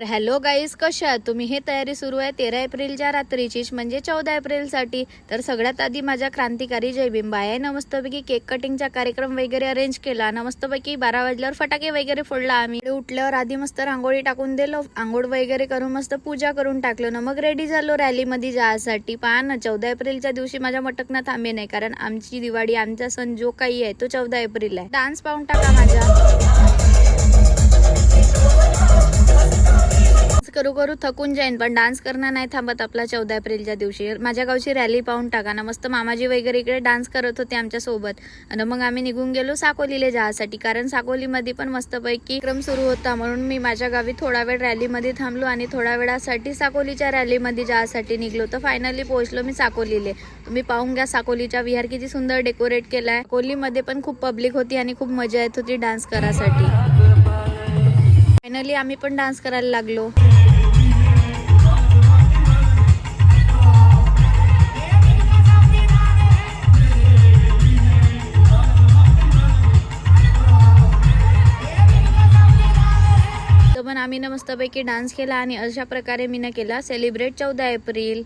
Hello guys, कशा आहात तुम्ही? हे तयारी सुरू आहे 13 एप्रिलच्या रात्रीचीच, म्हणजे 14 एप्रिलसाठी. तर सगळ्यात आधी माझ्या क्रांतिकारी जय भीम बायानं मस्तपैकी केक कटिंगचा कार्यक्रम वगैरे अरेंज केला ना. मस्तपैकी 12 वाजल्यावर फटाके वगैरे फोडला आम्ही. उठल्यावर आधी मस्त रांगोळी टाकून दिलो, आंघोळ वगैरे करून मस्त पूजा करून टाकलो ना. मग रेडी झालो रॅलीमध्ये जायसाठी. पहा ना, 14 एप्रिलच्या दिवशी माझ्या मटकना थांबे नाही, कारण आमची दिवाळी, आमचा सण जो काही आहे तो 14 एप्रिल आहे. डान्स पाहून टाका माझ्या. करू करू थकून जाईन, पण डान्स करणं नाही थांबत आपला 14 एप्रिलच्या दिवशी. माझ्या गावची रॅली पाहून टाका ना. मस्त मामाजी वगैरे इकडे डान्स करत होते आमच्या सोबत. आणि मग आम्ही निघून गेलो साकोलीला जायसाठी, कारण साकोलीमध्ये पण मस्तपैकी क्रम सुरू होता. म्हणून मी माझ्या गावी थोडा वेळ रॅलीमध्ये थांबलो आणि थोड्या वेळासाठी साकोलीच्या रॅलीमध्ये जायसाठी निघलो. तर फायनली पोहोचलो मी साकोलीले. तुम्ही पाहून घ्या साकोलीचा विहार किती सुंदर डेकोरेट केलाय. साकोलीमध्ये पण खूप पब्लिक होती आणि खूप मजा येत होती डान्स करायसाठी. फायनली आम्ही पण डान्स करायला लागलो. तर पण आम्ही ना मस्तपैकी डान्स केला आणि अशा प्रकारे मी ना केला सेलिब्रेट 14 एप्रिल.